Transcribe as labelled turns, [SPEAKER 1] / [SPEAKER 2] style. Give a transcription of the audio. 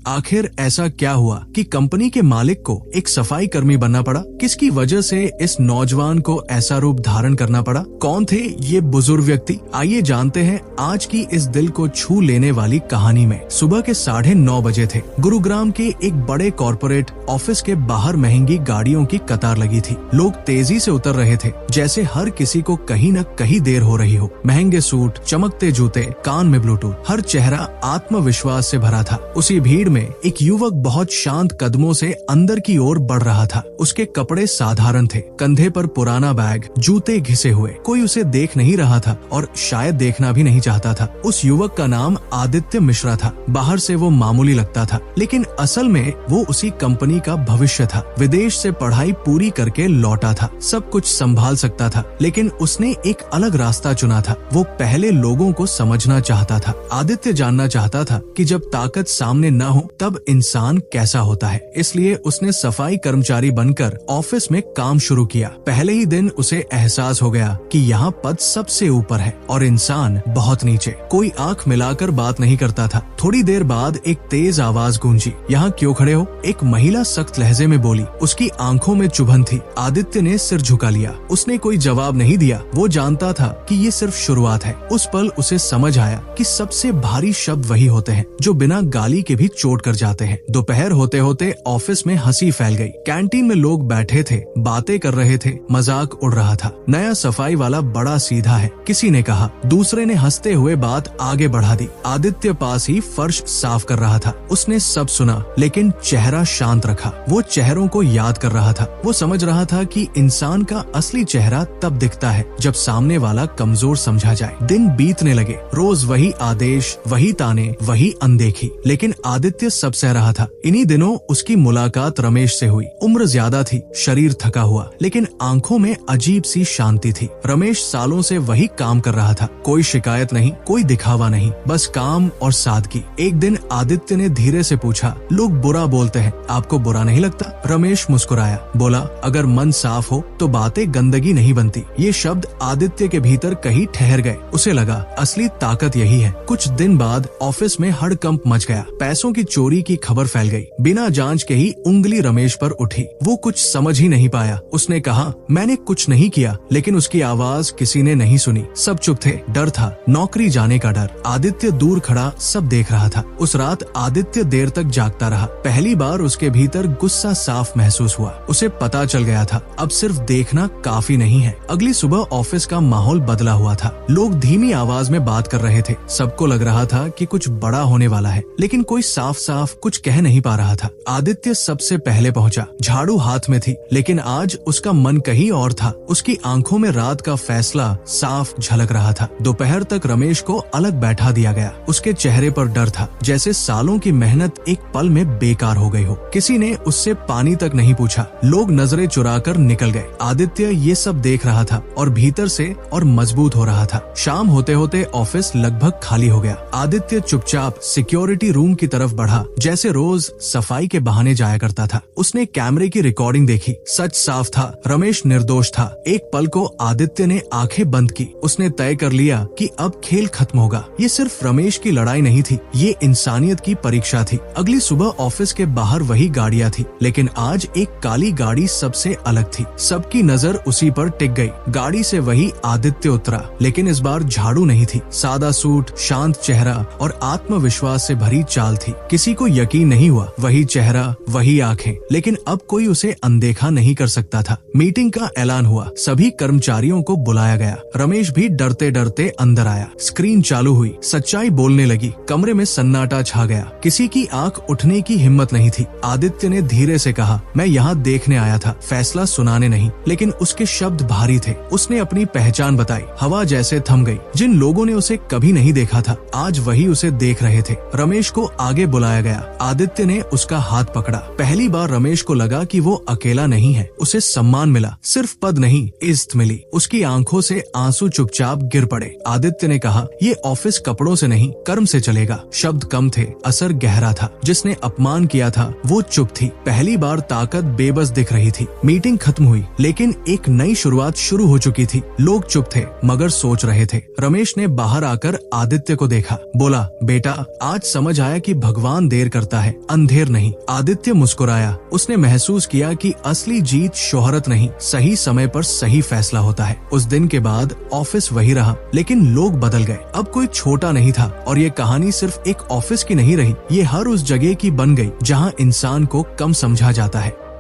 [SPEAKER 1] आखिर ऐसा क्या हुआ कि कंपनी के मालिक को एक सफाई कर्मी बनना पड़ा? किसकी वजह से इस नौजवान को ऐसा रूप धारण करना पड़ा? कौन थे ये बुजुर्ग व्यक्ति? आइए जानते हैं आज की इस दिल को छू लेने वाली कहानी में। सुबह के 9:30 बजे थे। गुरुग्राम के एक बड़े कॉर्पोरेट ऑफिस के बाहर महंगी गाड़ियों की कतार लगी थी। लोग तेजी से उतर रहे थे, जैसे हर किसी को कहीं न कहीं देर हो रही हो। महंगे सूट, चमकते जूते, कान में ब्लूटूथ, हर चेहरा आत्मविश्वास से भरा था। उसी भीड़ में एक युवक बहुत शांत कदमों से अंदर की ओर बढ़ रहा था। उसके कपड़े साधारण थे, कंधे पर पुराना बैग, जूते घिसे हुए। कोई उसे देख नहीं रहा था और शायद देखना भी नहीं चाहता था। उस युवक का नाम आदित्य मिश्रा था। बाहर से वो मामूली लगता था, लेकिन असल में वो उसी कंपनी का भविष्य था। विदेश से पढ़ाई पूरी करके लौटा था, सब कुछ संभाल सकता था, लेकिन उसने एक अलग रास्ता चुना था। वो पहले लोगों को समझना चाहता था। आदित्य जानना चाहता था कि जब ताकत सामने न हो तब इंसान कैसा होता है। इसलिए उसने सफाई कर्मचारी बनकर ऑफिस में काम शुरू किया। पहले ही दिन उसे एहसास हो गया कि यहाँ पद सबसे ऊपर है और इंसान बहुत नीचे। कोई आंख मिलाकर बात नहीं करता था। थोड़ी देर बाद एक तेज आवाज गूंजी, यहाँ क्यों खड़े हो? एक महिला सख्त लहजे में बोली। उसकी आंखों में चुभन थी। आदित्य ने सिर झुका लिया। उसने कोई जवाब नहीं दिया। वो जानता था कि ये सिर्फ शुरुआत है। उस पल उसे समझ आया कि सबसे भारी शब्द वही होते हैं जो बिना गाली के भी चोट कर जाते हैं। दोपहर होते होते ऑफिस में हंसी फैल गई। कैंटीन में लोग बैठे थे, बातें कर रहे थे, मजाक उड़ रहा था। नया सफाई वाला बड़ा सीधा है, किसी ने कहा। दूसरे ने हंसते हुए बात आगे बढ़ा दी। आदित्य पास ही फर्श साफ कर रहा था। उसने सब सुना, लेकिन चेहरा शांत रखा। वो चेहरों को याद कर रहा था। वो समझ रहा था कि इंसान का असली चेहरा तब दिखता है जब सामने वाला कमजोर समझा जाए। दिन बीतने लगे। रोज वही आदेश, वही ताने, वही अनदेखी, लेकिन आदित्य सब सह रहा था। इन्हीं दिनों उसकी मुलाकात रमेश से हुई। उम्र ज्यादा थी, शरीर थका हुआ, लेकिन आंखों में अजीब सी शांति थी। रमेश सालों से वही काम कर रहा था। कोई शिकायत नहीं, कोई दिखावा नहीं, बस काम और सादगी। एक दिन आदित्य ने धीरे से पूछा, लोग बुरा बोलते हैं, आपको बुरा नहीं लगता? रमेश मुस्कुराया, बोला, अगर मन साफ हो तो बातें गंदगी नहीं बनती। ये शब्द आदित्य के भीतर कहीं ठहर गए। उसे लगा असली ताकत यही है। कुछ दिन बाद ऑफिस में हड़कंप मच गया। पैसों की चोरी की खबर फैल गई। बिना जांच के ही उंगली रमेश पर उठी। वो कुछ समझ ही नहीं पाया। उसने कहा, मैंने कुछ नहीं किया, लेकिन उसकी आवाज किसी ने नहीं सुनी। सब चुप थे। डर था, नौकरी जाने का डर। आदित्य दूर खड़ा सब देख रहा था। उस रात आदित्य देर तक जागता रहा। पहली बार उसके भीतर गुस्सा साफ महसूस हुआ। उसे पता चल गया था अब सिर्फ देखना काफी नहीं है। अगली सुबह ऑफिस का माहौल बदला हुआ था। लोग धीमी आवाज में बात कर रहे थे। सबको लग रहा था कि कुछ बड़ा होने वाला है, लेकिन कोई साफ साफ कुछ कह नहीं पा रहा था। आदित्य सबसे पहले पहुंचा। झाड़ू हाथ में थी, लेकिन आज उसका मन कहीं और था। उसकी आंखों में रात का फैसला साफ झलक रहा था। दोपहर तक रमेश को अलग बैठा दिया गया। उसके चेहरे पर डर था, जैसे सालों की मेहनत एक पल में बेकार हो गई हो। किसी ने उससे पानी तक नहीं पूछा। लोग नजरें चुराकर निकल गए। आदित्य ये सब देख रहा था और भीतर से और मजबूत हो रहा था। शाम होते होते ऑफिस लगभग खाली हो गया। आदित्य चुपचाप सिक्योरिटी रूम की तरफ बढ़ा, जैसे रोज सफाई के बहाने जाया करता था। उसने कैमरे की रिकॉर्डिंग देखी। सच साफ था, रमेश निर्दोष था। एक पल को आदित्य ने आंखें बंद की। उसने तय कर लिया कि अब खेल खत्म होगा। ये सिर्फ रमेश की लड़ाई नहीं थी, ये इंसानियत की परीक्षा थी। अगली सुबह ऑफिस के बाहर वही गाड़ियां थी, लेकिन आज एक काली गाड़ी सबसे अलग थी। सबकी नजर उसी पर टिक गई। गाड़ी से वही आदित्य उतरा, लेकिन इस बार झाड़ू नहीं थी। सादा सूट, शांत चेहरा और आत्मविश्वास से भरी चाल थी। किसी को यकीन नहीं हुआ। वही चेहरा, वही आंखें, लेकिन अब कोई उसे अनदेखा नहीं कर सकता था। मीटिंग का ऐलान हुआ। सभी कर्मचारियों को बुलाया गया। रमेश भी डरते डरते अंदर आया। स्क्रीन चालू हुई। सच्चाई बोलने लगी। कमरे में सन्नाटा छा गया। किसी की आंख उठने की हिम्मत नहीं थी। आदित्य ने धीरे से कहा, मैं यहाँ देखने आया था, फैसला सुनाने नहीं। लेकिन उसके शब्द भारी थे। उसने अपनी पहचान बताई। हवा जैसे थम गई। जिन लोगों ने उसे कभी नहीं देखा था, आज वही उसे देख रहे थे। रमेश को आगे बुलाया गया। आदित्य ने उसका हाथ पकड़ा। पहली बार रमेश को लगा कि वो अकेला नहीं है। उसे सम्मान मिला, सिर्फ पद नहीं, इज्जत मिली। उसकी आंखों से आंसू चुपचाप गिर पड़े। आदित्य ने कहा, ये ऑफिस कपड़ों से नहीं, कर्म से चलेगा। शब्द कम थे, असर गहरा था। जिसने अपमान किया था वो चुप थी। पहली बार ताकत बेबस दिख रही थी। मीटिंग खत्म हुई, लेकिन एक नई शुरुआत शुरू हो चुकी थी। लोग चुप थे, मगर सोच रहे थे। रमेश ने बाहर आकर आदित्य को देखा। बोला, बेटा, आज समझ आया कि भगवान नौजवान देर करता है, अंधेर नहीं। आदित्य मुस्कुराया। उसने महसूस किया कि असली जीत शोहरत नहीं, सही समय पर सही फैसला होता है। उस दिन के बाद ऑफिस वही रहा, लेकिन लोग बदल गए। अब कोई छोटा नहीं था और ये कहानी सिर्फ एक ऑफिस की नहीं रही, ये हर उस जगह की बन गई जहाँ इंसान को कम समझा जाता है।